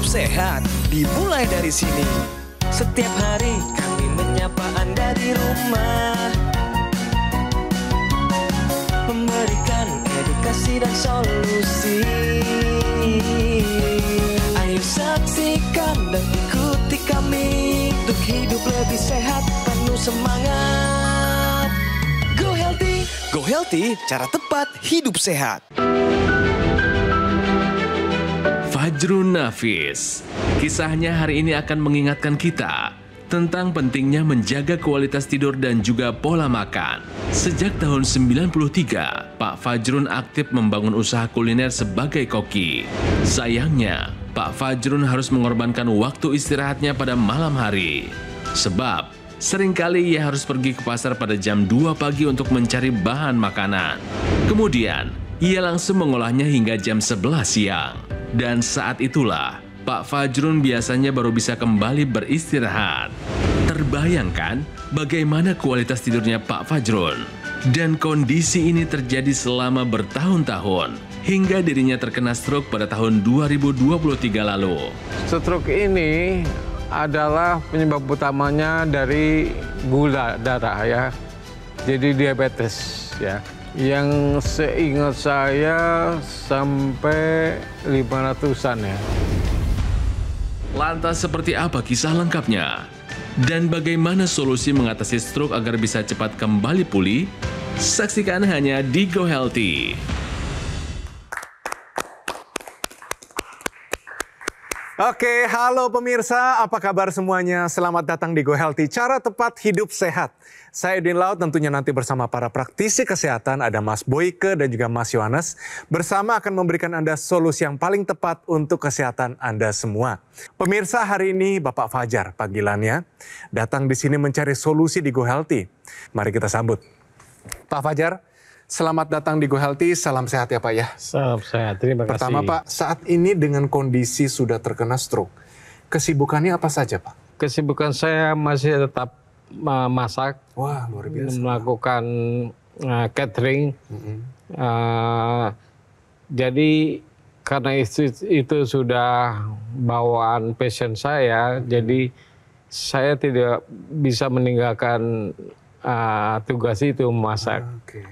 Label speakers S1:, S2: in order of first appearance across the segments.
S1: sehat dimulai dari sini. Setiap hari kami menyapa Anda di rumah, memberikan edukasi dan solusi. Ayo saksikan dan ikuti kami untuk hidup lebih sehat, penuh semangat. Go Healthy, cara tepat hidup sehat.
S2: Fajrun Nafis, kisahnya hari ini akan mengingatkan kita tentang pentingnya menjaga kualitas tidur dan juga pola makan. Sejak tahun 93, Pak Fajrun aktif membangun usaha kuliner sebagai koki. Sayangnya, Pak Fajrun harus mengorbankan waktu istirahatnya pada malam hari. Sebab, seringkali ia harus pergi ke pasar pada jam 2 pagi untuk mencari bahan makanan. Kemudian, ia langsung mengolahnya hingga jam 11 siang. Dan saat itulah, Pak Fajrun biasanya baru bisa kembali beristirahat. Terbayangkan bagaimana kualitas tidurnya Pak Fajrun. Dan kondisi ini terjadi selama bertahun-tahun, hingga dirinya terkena stroke pada tahun 2023 lalu.
S3: Stroke ini adalah penyebab utamanya dari gula darah ya. Jadi diabetes ya. Yang seingat saya sampai 500-an ya.
S2: Lantas seperti apa kisah lengkapnya? Dan bagaimana solusi mengatasi stroke agar bisa cepat kembali pulih? Saksikan hanya di Go Healthy.
S4: Oke, halo pemirsa, apa kabar semuanya? Selamat datang di Go Healthy, cara tepat hidup sehat. Saya Edwin Lau, tentunya nanti bersama para praktisi kesehatan, ada Mas Boyke dan juga Mas Yohanes. Bersama akan memberikan Anda solusi yang paling tepat untuk kesehatan Anda semua. Pemirsa, hari ini Bapak Fajar panggilannya datang di sini mencari solusi di Go Healthy. Mari kita sambut. Pak Fajar, selamat datang di Go Healthy, salam sehat ya Pak ya.
S3: Salam sehat, terima kasih.
S4: Pertama Pak, saat ini dengan kondisi sudah terkena stroke, kesibukannya apa saja Pak?
S3: Kesibukan saya masih tetap masak.
S4: Wah, luar biasa.
S3: Melakukan catering. Jadi karena itu sudah bawaan passion saya, jadi saya tidak bisa meninggalkan tugas itu memasak.
S4: Oke.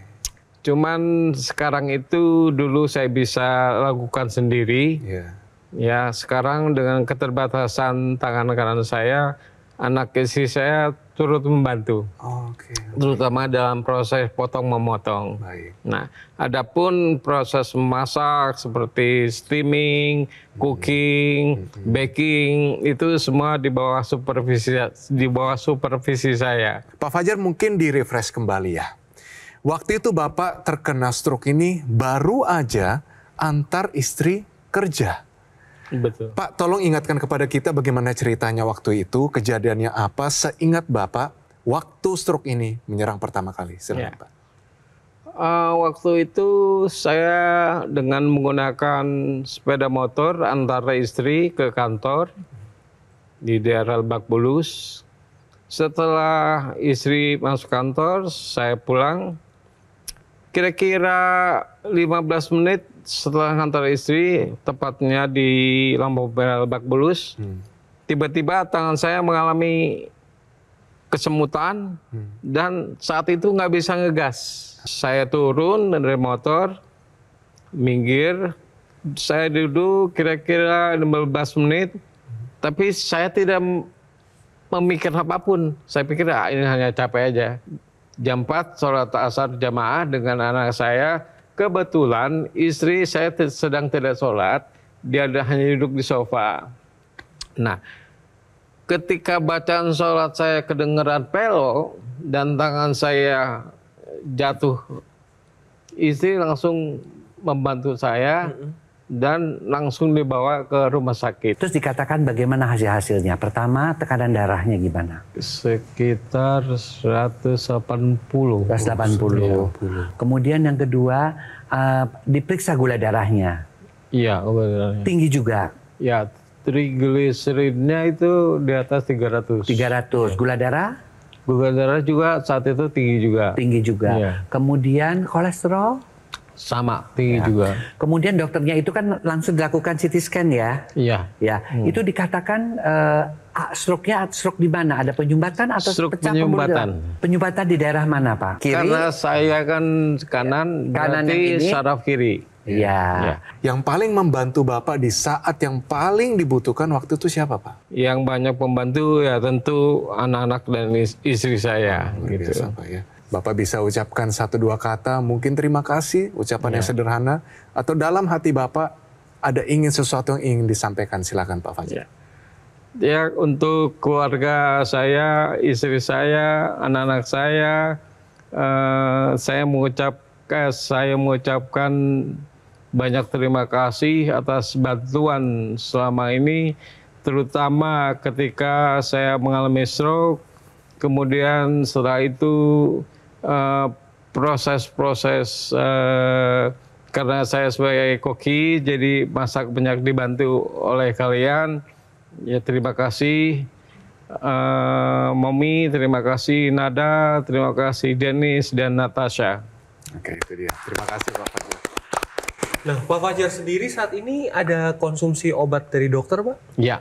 S3: Cuman sekarang itu dulu saya bisa lakukan sendiri.
S4: Yeah.
S3: Ya, sekarang dengan keterbatasan tangan kanan saya, anak istri saya turut membantu.
S4: Oke.
S3: Terutama dalam proses potong-memotong.
S4: Baik.
S3: Nah, adapun proses memasak seperti steaming, cooking, baking, itu semua di bawah supervisi saya.
S4: Pak Fajar, mungkin di-refresh kembali ya. Waktu itu Bapak terkena stroke ini baru aja antar istri kerja.
S3: Betul.
S4: Pak, tolong ingatkan kepada kita bagaimana ceritanya waktu itu, kejadiannya apa, seingat Bapak waktu stroke ini menyerang pertama kali. Silakan Pak.
S3: Waktu itu saya dengan menggunakan sepeda motor antara istri ke kantor di daerah Lebak Bulus. Setelah istri masuk kantor, saya pulang. Kira-kira 15 menit setelah kantor istri, tepatnya di Lampu Merah Lebak Bulus, tiba-tiba tangan saya mengalami kesemutan dan saat itu nggak bisa ngegas. Saya turun dari motor, minggir, saya duduk kira-kira 15 menit, tapi saya tidak memikir apapun. Saya pikir ini hanya capek aja. Jam 4 sholat asar jamaah dengan anak saya. Kebetulan istri saya sedang tidak sholat. Dia hanya duduk di sofa. Nah, ketika bacaan sholat saya kedengeran pelo dan tangan saya jatuh, istri langsung membantu saya dan langsung dibawa ke rumah sakit.
S5: Terus dikatakan bagaimana hasilnya? Pertama, tekanan darahnya gimana?
S3: Sekitar 180.
S5: 180. Kemudian yang kedua, diperiksa gula darahnya.
S3: Iya, gula darahnya.
S5: Tinggi juga.
S3: Ya, trigliseridnya itu di atas 300.
S5: 300. Gula darah?
S3: Gula darah juga saat itu tinggi juga.
S5: Tinggi juga.
S3: Iya.
S5: Kemudian kolesterol?
S3: Sama, tinggi juga.
S5: Kemudian dokternya itu kan langsung dilakukan CT scan ya.
S3: Iya.
S5: Ya, itu dikatakan stroke-nya stroke di mana? Ada penyumbatan atau
S3: Stroke
S5: pecah pembuluh darah?
S3: penyumbatan.
S5: Penyumbatan di daerah mana, Pak? Kiri?
S3: Karena saya kan kanan
S5: Kanan
S3: berarti
S5: yang ini?
S3: saraf kiri.
S5: Iya.
S4: Yang paling membantu Bapak di saat yang paling dibutuhkan waktu itu siapa, Pak?
S3: Yang banyak pembantu ya tentu anak-anak dan istri saya.
S4: Luar
S3: Gitu.
S4: biasa, Pak, ya. Bapak bisa ucapkan 1-2 kata, mungkin terima kasih, ucapan yang sederhana, atau dalam hati Bapak ada ingin sesuatu yang ingin disampaikan, silakan Pak Fajar.
S3: Ya, untuk keluarga saya, istri saya, anak-anak saya mengucapkan banyak terima kasih atas bantuan selama ini, terutama ketika saya mengalami stroke. Kemudian setelah itu proses-proses karena saya sebagai koki, jadi masak banyak dibantu oleh kalian. Ya, terima kasih Mommy, terima kasih Nada, terima kasih Dennis dan Natasha.
S4: Oke, itu dia. Terima kasih Pak Fajar.
S1: Nah, Pak Fajar sendiri saat ini ada konsumsi obat dari dokter, Pak?
S3: Ya,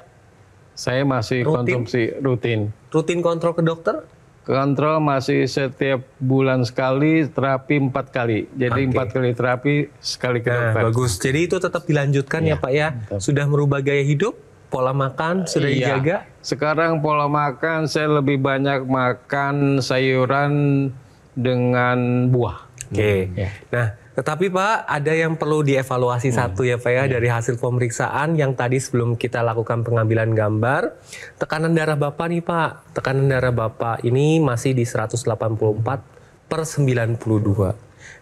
S3: saya masih
S1: Rutin?
S3: konsumsi rutin.
S1: Rutin kontrol ke dokter?
S3: Kontrol masih setiap bulan sekali, terapi 4 kali. Jadi 4 kali terapi, sekali ke
S1: Nah,
S3: dokter.
S1: bagus. Jadi itu tetap dilanjutkan ya Pak ya? Sudah merubah gaya hidup? Pola makan sudah
S3: Iya.
S1: dijaga?
S3: Sekarang pola makan saya lebih banyak makan sayuran dengan buah.
S1: Oke.
S3: Ya.
S1: Nah, tetapi Pak, ada yang perlu dievaluasi satu ya Pak ya dari hasil pemeriksaan yang tadi sebelum kita lakukan pengambilan gambar. Tekanan darah Bapak nih Pak, tekanan darah Bapak ini masih di 184/92.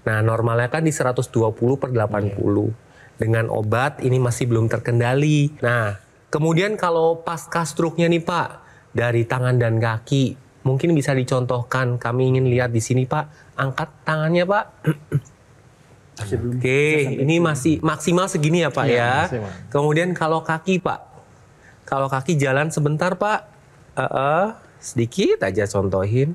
S1: Nah, normalnya kan di 120/80. Dengan obat ini masih belum terkendali. Nah, kemudian kalau pasca stroke-nya nih Pak, dari tangan dan kaki, mungkin bisa dicontohkan. Kami ingin lihat di sini Pak. Angkat tangannya Pak. Oke, ini masih maksimal segini ya Pak ya. Kemudian kalau kaki Pak, kalau kaki jalan sebentar Pak, sedikit aja contohin.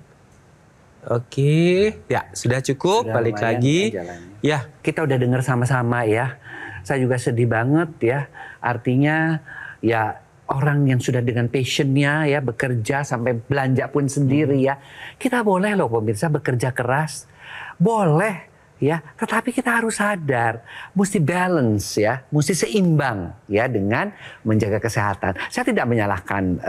S1: Oke, ya sudah cukup.
S5: Sudah
S1: Balik
S5: lumayan
S1: lagi.
S5: jalannya.
S1: Ya,
S5: Kita udah dengar sama-sama ya. Saya juga sedih banget ya. Artinya ya orang yang sudah dengan passionnya ya bekerja sampai belanja pun sendiri ya. Kita boleh loh pemirsa bekerja keras. Boleh ya, tetapi kita harus sadar mesti balance ya, mesti seimbang ya dengan menjaga kesehatan. Saya tidak menyalahkan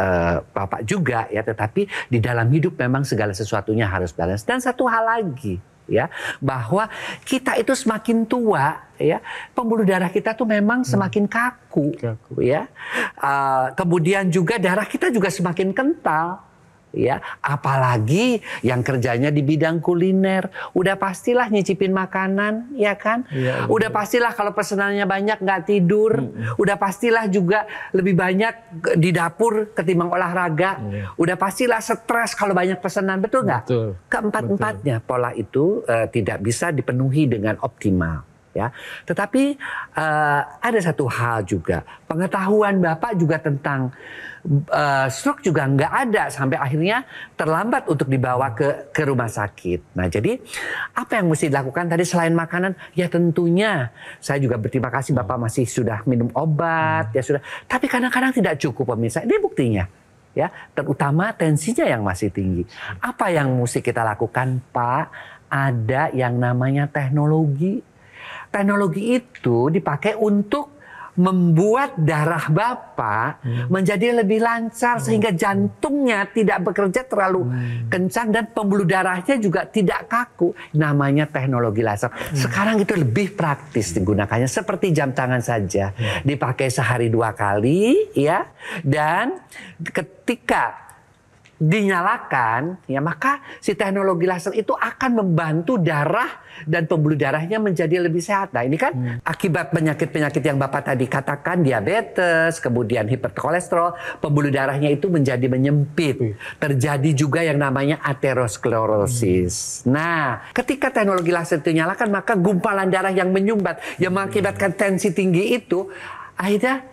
S5: Bapak juga ya, tetapi di dalam hidup memang segala sesuatunya harus balance. Dan satu hal lagi ya, bahwa kita itu semakin tua ya, pembuluh darah kita tuh memang semakin kaku ya. Kemudian juga darah kita juga semakin kental ya, apalagi yang kerjanya di bidang kuliner, udah pastilah nyicipin makanan ya kan, udah pastilah kalau pesenannya banyak nggak tidur, udah pastilah juga lebih banyak di dapur ketimbang olahraga, udah pastilah stres kalau banyak pesanan, betul nggak?
S3: Betul.
S5: Keempat-empatnya pola itu tidak bisa dipenuhi dengan optimal. Ya, tetapi ada satu hal juga, pengetahuan Bapak juga tentang stroke juga nggak ada sampai akhirnya terlambat untuk dibawa ke rumah sakit. Nah, jadi apa yang mesti dilakukan tadi selain makanan? Ya tentunya saya juga berterima kasih Bapak masih sudah minum obat ya sudah. Tapi kadang-kadang tidak cukup pemirsa. Ini buktinya. Ya, terutama tensinya yang masih tinggi. Apa yang mesti kita lakukan, Pak? Ada yang namanya teknologi. Teknologi itu dipakai untuk membuat darah Bapak menjadi lebih lancar sehingga jantungnya tidak bekerja terlalu kencang dan pembuluh darahnya juga tidak kaku. Namanya teknologi laser. Sekarang itu lebih praktis digunakannya seperti jam tangan saja. Dipakai sehari 2 kali ya. Dan ketika dinyalakan, ya maka si teknologi laser itu akan membantu darah dan pembuluh darahnya menjadi lebih sehat. Nah ini kan akibat penyakit-penyakit yang Bapak tadi katakan, diabetes, kemudian hiperkolesterol, pembuluh darahnya itu menjadi menyempit. Terjadi juga yang namanya aterosklerosis. Nah, ketika teknologi laser itu dinyalakan, maka gumpalan darah yang menyumbat, yang mengakibatkan tensi tinggi itu, akhirnya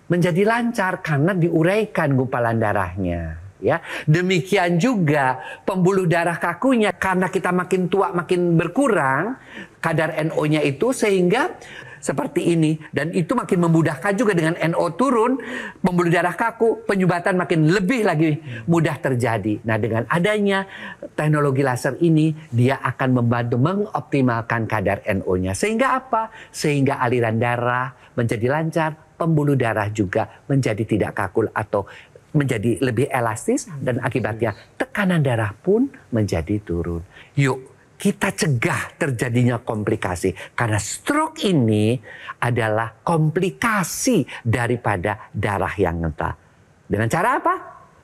S5: menjadi lancar karena diuraikan gumpalan darahnya. Ya, demikian juga pembuluh darah kakunya, karena kita makin tua makin berkurang kadar NO-nya itu, sehingga seperti ini, dan itu makin memudahkan juga dengan NO turun, pembuluh darah kaku, penyumbatan makin lebih lagi mudah terjadi. Nah, dengan adanya teknologi laser ini, dia akan membantu mengoptimalkan kadar NO-nya. Sehingga apa? Sehingga aliran darah menjadi lancar, pembuluh darah juga menjadi tidak kaku atau menjadi lebih elastis, dan akibatnya tekanan darah pun menjadi turun. Yuk, kita cegah terjadinya komplikasi, karena stroke ini adalah komplikasi daripada darah yang ngenta. Dengan cara apa?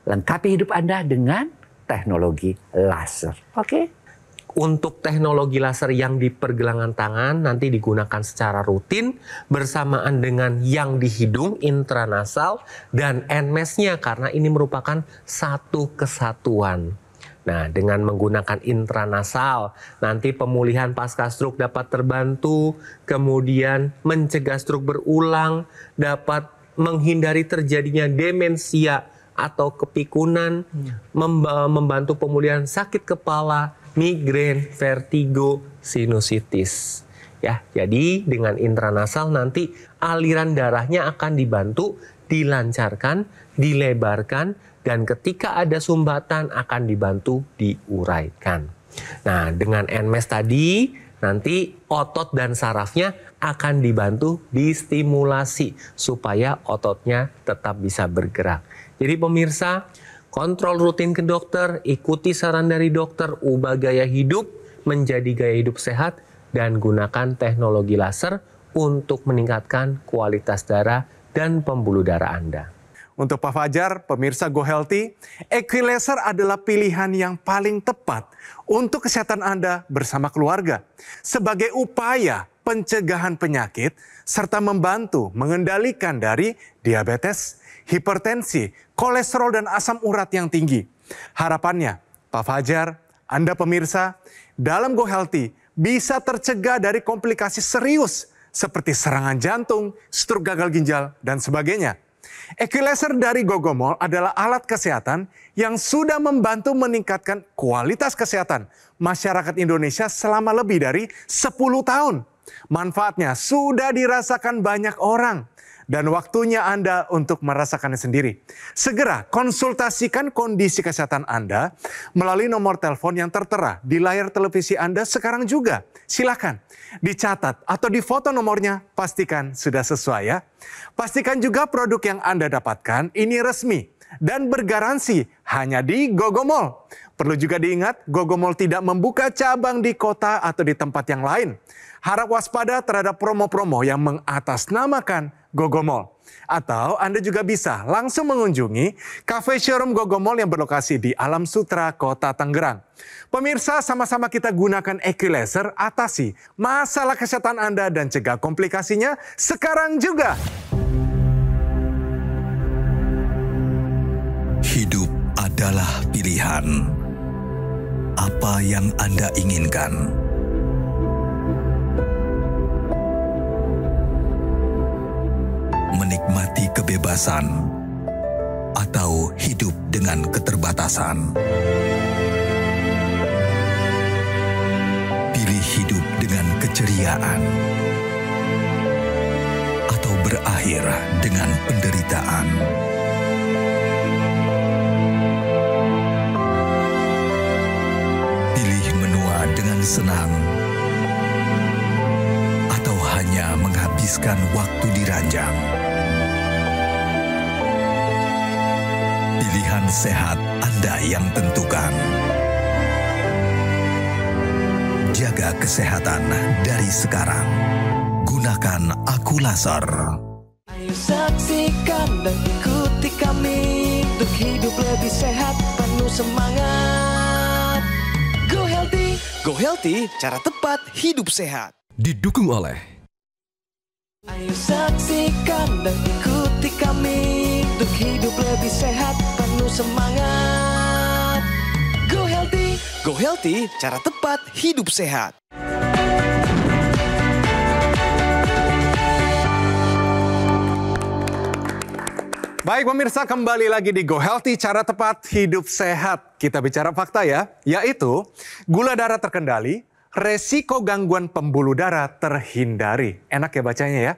S5: Lengkapi hidup Anda dengan teknologi laser. Oke?
S1: Untuk teknologi laser yang di pergelangan tangan nanti digunakan secara rutin bersamaan dengan yang di hidung intranasal dan NMES-nya, karena ini merupakan satu kesatuan. Nah, dengan menggunakan intranasal, nanti pemulihan pasca stroke dapat terbantu, kemudian mencegah stroke berulang, dapat menghindari terjadinya demensia atau kepikunan, membantu pemulihan sakit kepala, migrain, vertigo, sinusitis. Ya, jadi dengan intranasal nanti aliran darahnya akan dibantu, dilancarkan, dilebarkan, dan ketika ada sumbatan akan dibantu diuraikan. Nah, dengan NMES tadi nanti otot dan sarafnya akan dibantu distimulasi supaya ototnya tetap bisa bergerak. Jadi pemirsa, kontrol rutin ke dokter, ikuti saran dari dokter, ubah gaya hidup menjadi gaya hidup sehat, dan gunakan teknologi laser untuk meningkatkan kualitas darah dan pembuluh darah Anda.
S4: Untuk Pak Fajar, pemirsa Go Healthy, Equilaser adalah pilihan yang paling tepat untuk kesehatan Anda bersama keluarga. Sebagai upaya pencegahan penyakit, serta membantu mengendalikan dari diabetes, hipertensi, kolesterol, dan asam urat yang tinggi. Harapannya, Pak Fajar, Anda pemirsa, dalam Go Healthy bisa tercegah dari komplikasi serius seperti serangan jantung, stroke gagal ginjal, dan sebagainya. Equilaser dari Gogomol adalah alat kesehatan yang sudah membantu meningkatkan kualitas kesehatan masyarakat Indonesia selama lebih dari 10 tahun. Manfaatnya sudah dirasakan banyak orang, dan waktunya Anda untuk merasakannya sendiri. Segera konsultasikan kondisi kesehatan Anda melalui nomor telepon yang tertera di layar televisi Anda sekarang juga. Silakan dicatat atau difoto nomornya, pastikan sudah sesuai ya. Pastikan juga produk yang Anda dapatkan ini resmi dan bergaransi hanya di Gogomol. Perlu juga diingat, Gogomol tidak membuka cabang di kota atau di tempat yang lain. Harap waspada terhadap promo-promo yang mengatasnamakan Gogomol. Atau Anda juga bisa langsung mengunjungi cafe showroom Gogomol yang berlokasi di Alam Sutra, Kota Tangerang. Pemirsa, sama-sama kita gunakan Equilaser, atasi masalah kesehatan Anda dan cegah komplikasinya sekarang juga.
S6: Hidup adalah pilihan. Apa yang Anda inginkan? Menikmati kebebasan atau hidup dengan keterbatasan. Pilih hidup dengan keceriaan atau berakhir dengan penderitaan. Pilih menua dengan senang atau hanya menghabiskan waktu di ranjang. Pilihan sehat Anda yang tentukan. Jaga kesehatan dari sekarang. Gunakan Aqualaser.
S7: Ayo saksikan dan ikuti kami untuk hidup lebih sehat, penuh semangat. Go Healthy. Go Healthy, cara tepat hidup sehat.
S6: Didukung oleh
S7: Ayo saksikan dan ikuti kami untuk hidup lebih sehat, penuh semangat. Go Healthy. Go Healthy, cara tepat hidup sehat.
S4: Baik pemirsa, kembali lagi di Go Healthy, cara tepat hidup sehat. Kita bicara fakta ya, yaitu gula darah terkendali, resiko gangguan pembuluh darah terhindari. Enak ya bacanya ya.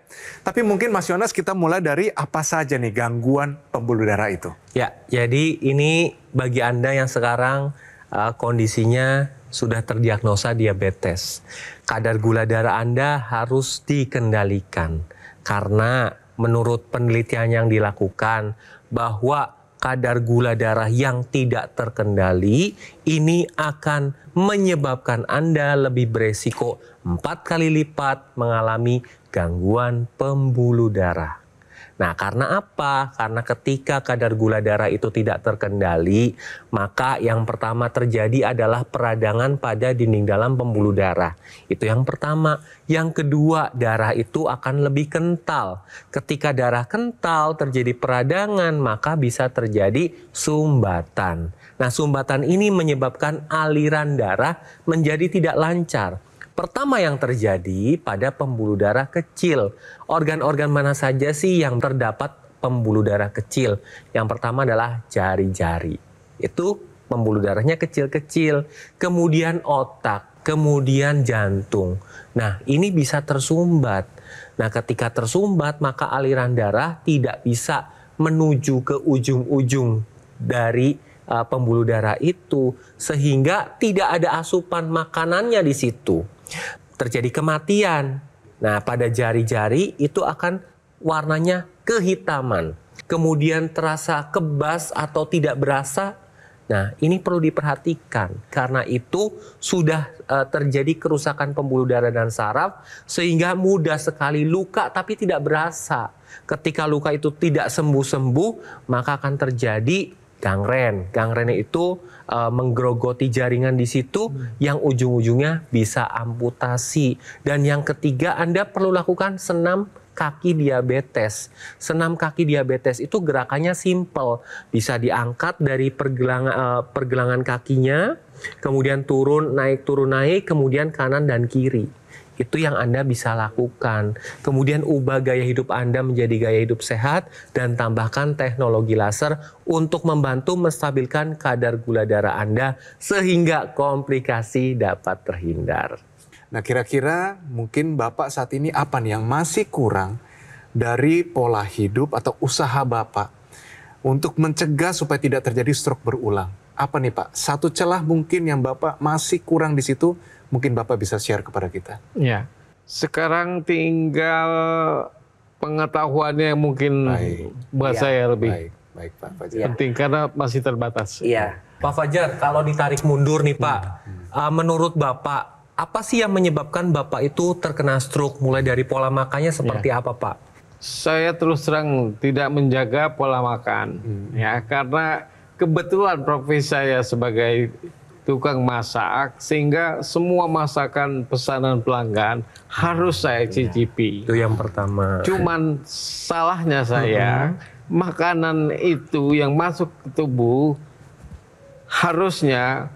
S4: Tapi mungkin Mas Yonas kita mulai dari apa saja nih gangguan pembuluh darah itu?
S1: Ya, jadi ini bagi Anda yang sekarang kondisinya sudah terdiagnosa diabetes. Kadar gula darah Anda harus dikendalikan. Karena menurut penelitian yang dilakukan bahwa kadar gula darah yang tidak terkendali ini akan menyebabkan Anda lebih beresiko 4 kali lipat mengalami gangguan pembuluh darah. Nah, karena apa? Karena ketika kadar gula darah itu tidak terkendali, maka yang pertama terjadi adalah peradangan pada dinding dalam pembuluh darah. Itu yang pertama. Yang kedua, darah itu akan lebih kental. Ketika darah kental terjadi peradangan, maka bisa terjadi sumbatan. Nah, sumbatan ini menyebabkan aliran darah menjadi tidak lancar. Pertama yang terjadi pada pembuluh darah kecil. Organ-organ mana saja sih yang terdapat pembuluh darah kecil? Yang pertama adalah jari-jari. Itu pembuluh darahnya kecil-kecil. Kemudian otak, kemudian jantung. Nah, ini bisa tersumbat. Nah, ketika tersumbat maka aliran darah tidak bisa menuju ke ujung-ujung dari pembuluh darah itu. Sehingga tidak ada asupan makanannya di situ. Terjadi kematian. Nah, pada jari-jari itu akan warnanya kehitaman. Kemudian terasa kebas atau tidak berasa. Nah, ini perlu diperhatikan. Karena itu sudah terjadi kerusakan pembuluh darah dan saraf sehingga mudah sekali luka tapi tidak berasa. Ketika luka itu tidak sembuh-sembuh, maka akan terjadi gangren. Gangren itu menggerogoti jaringan di situ yang ujung-ujungnya bisa amputasi. Dan yang ketiga, Anda perlu lakukan senam kaki diabetes. Senam kaki diabetes itu gerakannya simple. Bisa diangkat dari pergelangan kakinya, kemudian turun naik, kemudian kanan dan kiri. Itu yang Anda bisa lakukan. Kemudian ubah gaya hidup Anda menjadi gaya hidup sehat dan tambahkan teknologi laser untuk membantu menstabilkan kadar gula darah Anda sehingga komplikasi dapat terhindar.
S4: Nah kira-kira mungkin Bapak saat ini apa nih yang masih kurang dari pola hidup atau usaha Bapak untuk mencegah supaya tidak terjadi stroke berulang? Apa nih Pak? Satu celah mungkin yang Bapak masih kurang di situ, mungkin Bapak bisa share kepada kita.
S3: Ya, sekarang tinggal pengetahuannya mungkin buat saya lebih
S4: Baik Pak Fajar.
S3: penting karena masih terbatas.
S5: Iya.
S1: Pak Fajar, kalau ditarik mundur nih Pak, menurut Bapak, apa sih yang menyebabkan Bapak itu terkena stroke? Mulai dari pola makannya seperti apa Pak?
S3: Saya terus terang tidak menjaga pola makan, ya karena kebetulan profesi saya sebagai tukang masak, sehingga semua masakan pesanan pelanggan harus saya cicipi.
S1: Itu yang pertama.
S3: Cuman salahnya saya, makanan itu yang masuk ke tubuh harusnya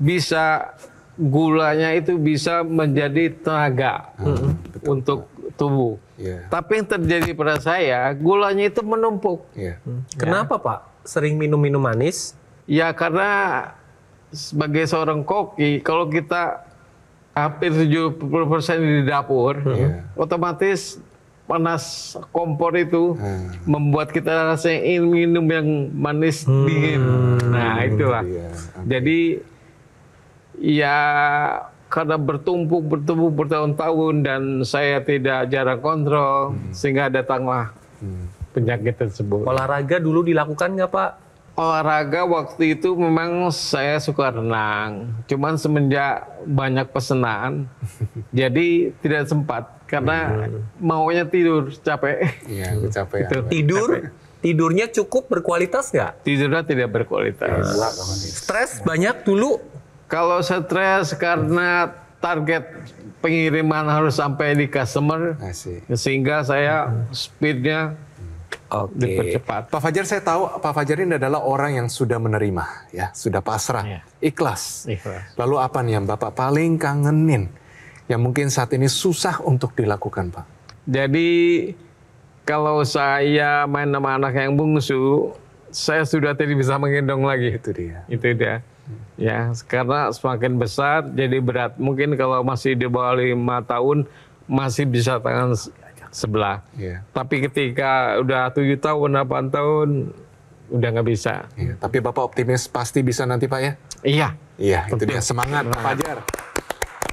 S3: bisa gulanya itu bisa menjadi tenaga untuk tubuh. Tapi yang terjadi pada saya, gulanya itu menumpuk.
S1: Kenapa Pak? Sering minum-minum manis?
S3: Ya karena sebagai seorang koki, kalau kita hampir 70% di dapur, otomatis panas kompor itu membuat kita rasanya ingin minum yang manis dingin. Nah itulah. Jadi ya karena bertumpuk bertahun-tahun dan saya tidak jarang kontrol, sehingga datanglah penyakit tersebut.
S1: Olahraga dulu dilakukan nggak Pak?
S3: Olahraga waktu itu memang saya suka renang, cuman semenjak banyak pesanan, jadi tidak sempat karena maunya tidur, capek.
S4: Iya, capek.
S1: Tidurnya cukup berkualitas nggak?
S3: Tidurnya tidak berkualitas.
S1: Stres banyak dulu?
S3: Kalau stres karena target pengiriman harus sampai di customer, sehingga saya speednya dipercepat.
S4: Pak Fajar, saya tahu Pak Fajar ini adalah orang yang sudah menerima, ya, sudah pasrah, ikhlas. Lalu apa nih yang Bapak paling kangenin, yang mungkin saat ini susah untuk dilakukan, Pak?
S3: Jadi Kalau saya main sama anak yang bungsu, saya sudah tidak bisa menggendong lagi.
S4: Itu dia.
S3: Itu dia. Ya, karena semakin besar jadi berat. Mungkin kalau masih di bawah 5 tahun masih bisa tangan sebelah.
S4: Iya.
S3: Tapi ketika udah 7 tahun, 8 tahun udah nggak bisa.
S4: Iya, tapi Bapak optimis pasti bisa nanti Pak ya?
S3: Iya.
S4: Iya, itu dia. Semangat Pak Fajar.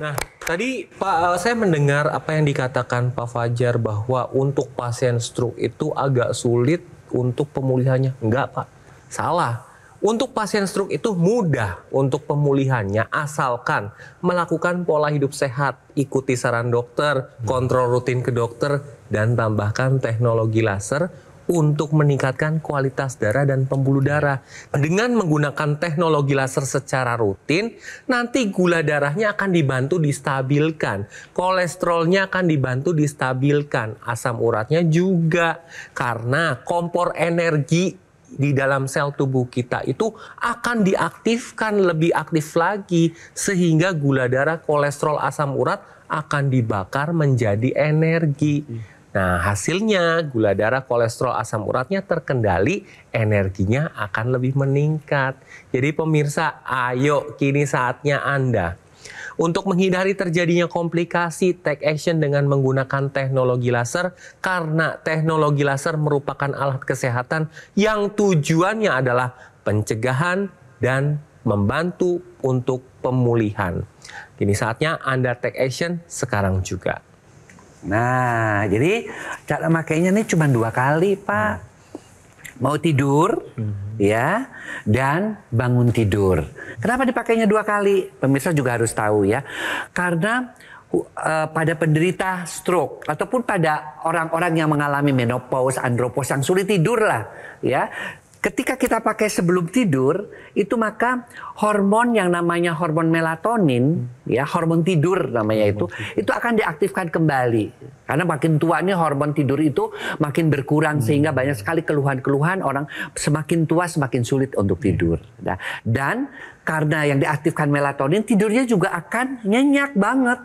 S1: Nah, tadi Pak, saya mendengar apa yang dikatakan Pak Fajar bahwa untuk pasien stroke itu agak sulit untuk pemulihannya. Enggak, Pak. Salah. Untuk pasien stroke itu mudah untuk pemulihannya asalkan melakukan pola hidup sehat, ikuti saran dokter, kontrol rutin ke dokter, dan tambahkan teknologi laser untuk meningkatkan kualitas darah dan pembuluh darah. Dengan menggunakan teknologi laser secara rutin, nanti gula darahnya akan dibantu distabilkan, kolesterolnya akan dibantu distabilkan, asam uratnya juga. Karena kompor energi di dalam sel tubuh kita itu akan diaktifkan lebih aktif lagi, sehingga gula darah, kolesterol, asam urat akan dibakar menjadi energi. Nah, hasilnya gula darah, kolesterol, asam uratnya terkendali, energinya akan lebih meningkat. Jadi pemirsa, ayo kini saatnya Anda untuk menghindari terjadinya komplikasi, take action dengan menggunakan teknologi laser, karena teknologi laser merupakan alat kesehatan yang tujuannya adalah pencegahan dan membantu untuk pemulihan. Kini saatnya Anda take action sekarang juga.
S5: Nah, jadi cara makainya ini cuma 2 kali, Pak. Mau tidur, ya, dan bangun tidur. Kenapa dipakainya 2 kali? Pemirsa juga harus tahu ya. Karena pada penderita stroke ataupun pada orang-orang yang mengalami menopause, andropause yang sulit tidur lah, ya. Ketika kita pakai sebelum tidur, itu maka hormon yang namanya hormon melatonin, ya, hormon tidur namanya itu akan diaktifkan kembali. Karena makin tua nih hormon tidur itu makin berkurang, sehingga banyak sekali keluhan-keluhan orang semakin tua semakin sulit untuk tidur. Nah, dan karena yang diaktifkan melatonin, tidurnya juga akan nyenyak banget,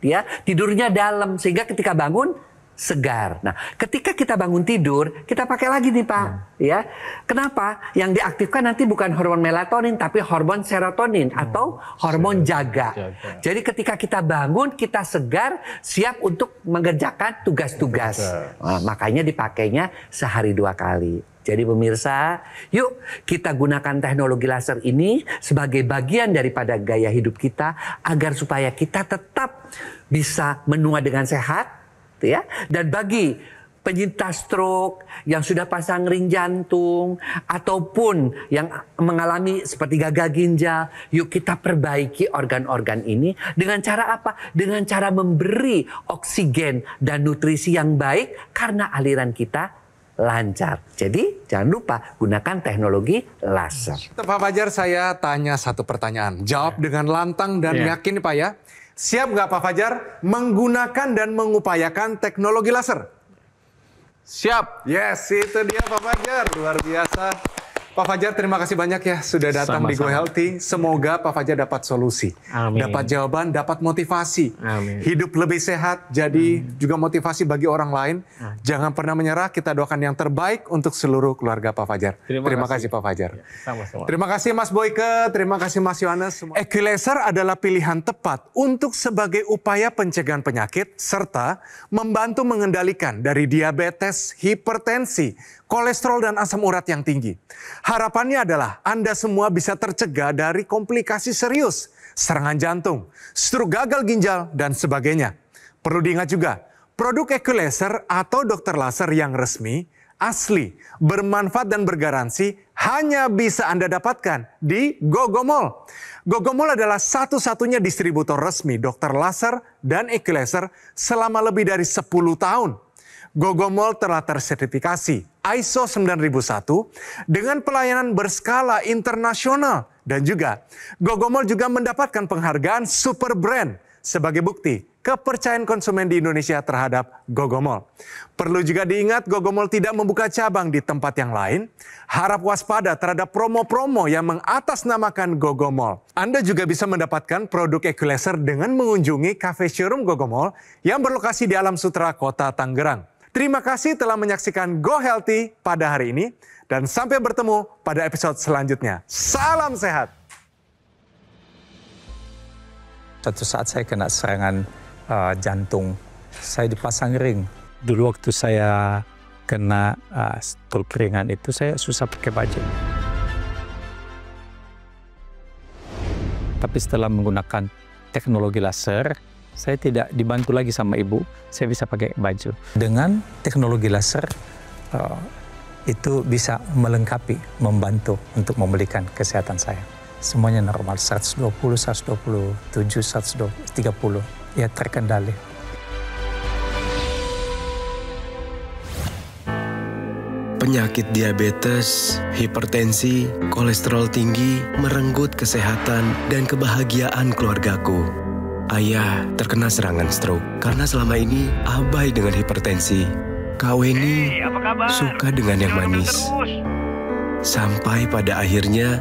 S5: ya, tidurnya dalam, sehingga ketika bangun segar. Nah, ketika kita bangun tidur, kita pakai lagi nih Pak, ya. Kenapa? Yang diaktifkan nanti bukan hormon melatonin, tapi hormon serotonin atau hormon jaga. Jadi ketika kita bangun, kita segar, siap untuk mengerjakan tugas-tugas. Nah, makanya dipakainya sehari 2 kali. Jadi pemirsa, yuk kita gunakan teknologi laser ini sebagai bagian daripada gaya hidup kita, agar supaya kita tetap bisa menua dengan sehat, ya. Dan bagi penyintas stroke yang sudah pasang ring jantung ataupun yang mengalami seperti gagal ginjal, yuk kita perbaiki organ-organ ini dengan cara apa? Dengan cara memberi oksigen dan nutrisi yang baik, karena aliran kita lancar. Jadi jangan lupa gunakan teknologi laser.
S4: Pak Fajar, saya tanya satu pertanyaan. Jawab dengan lantang dan yakin Pak ya. Siap nggak Pak Fajar menggunakan dan mengupayakan teknologi laser?
S3: Siap.
S4: Yes, itu dia Pak Fajar. Luar biasa. Pak Fajar, terima kasih banyak ya sudah datang di Go Healthy. Semoga Pak Fajar dapat solusi, dapat jawaban, dapat motivasi. Hidup lebih sehat, jadi juga motivasi bagi orang lain. Jangan pernah menyerah, kita doakan yang terbaik untuk seluruh keluarga Pak Fajar. Terima kasih Pak Fajar.
S3: Ya, sama-sama.
S4: Terima kasih Mas Boyke, terima kasih Mas Yohanes. Equilaser adalah pilihan tepat untuk sebagai upaya pencegahan penyakit serta membantu mengendalikan dari diabetes, hipertensi, kolesterol dan asam urat yang tinggi. Harapannya adalah Anda semua bisa tercegah dari komplikasi serius, serangan jantung, stroke, gagal ginjal, dan sebagainya. Perlu diingat juga, produk Equilaser atau dokter laser yang resmi, asli, bermanfaat dan bergaransi hanya bisa Anda dapatkan di Gogomall. Gogomall adalah satu-satunya distributor resmi dokter laser dan Equilaser selama lebih dari 10 tahun. Gogomall telah tersertifikasi ISO 9001 dengan pelayanan berskala internasional, dan juga Gogomall juga mendapatkan penghargaan Super Brand sebagai bukti kepercayaan konsumen di Indonesia terhadap Gogomall. Perlu juga diingat, Gogomall tidak membuka cabang di tempat yang lain. Harap waspada terhadap promo-promo yang mengatasnamakan Gogomall. Anda juga bisa mendapatkan produk Equilaser dengan mengunjungi cafe showroom Gogomall yang berlokasi di Alam Sutera, Kota Tangerang. Terima kasih telah menyaksikan Go Healthy pada hari ini. Dan sampai bertemu pada episode selanjutnya. Salam sehat.
S8: Suatu saat saya kena serangan jantung. Saya dipasang ring. Dulu waktu saya kena stroke ringan itu saya susah pakai baju. Tapi setelah menggunakan teknologi laser, saya tidak dibantu lagi sama ibu. Saya bisa pakai baju. Dengan teknologi laser, itu bisa melengkapi, membantu untuk memulihkan kesehatan saya. Semuanya normal, 120, 127, 130, ya terkendali.
S9: Penyakit diabetes, hipertensi, kolesterol tinggi merenggut kesehatan dan kebahagiaan keluargaku. Ayah terkena serangan stroke karena selama ini abai dengan hipertensi. Kak Weni suka dengan yang manis. Sampai pada akhirnya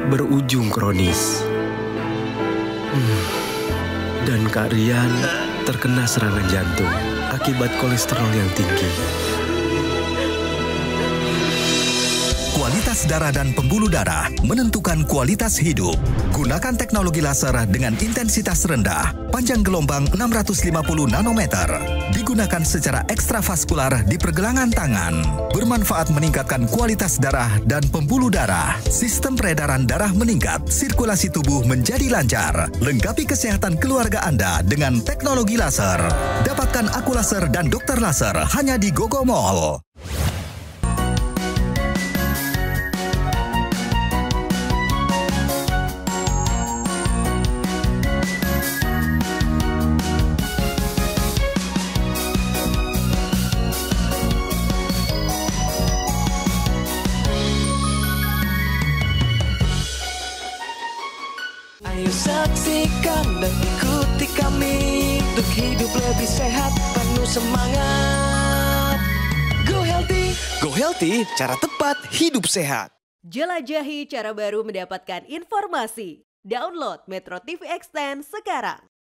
S9: berujung kronis. Dan Kak Rian terkena serangan jantung akibat kolesterol yang tinggi.
S6: Kualitas darah dan pembuluh darah menentukan kualitas hidup. Gunakan teknologi laser dengan intensitas rendah, panjang gelombang 650 nanometer. Digunakan secara ekstravaskular di pergelangan tangan. Bermanfaat meningkatkan kualitas darah dan pembuluh darah. Sistem peredaran darah meningkat, sirkulasi tubuh menjadi lancar. Lengkapi kesehatan keluarga Anda dengan teknologi laser. Dapatkan aku laser dan dokter laser hanya di Gogo Mall.
S7: Ayo saksikan dan ikuti kami untuk hidup lebih sehat, penuh semangat. Go Healthy, cara tepat hidup sehat.
S10: Jelajahi cara baru mendapatkan informasi. Download Metro TV Extend sekarang.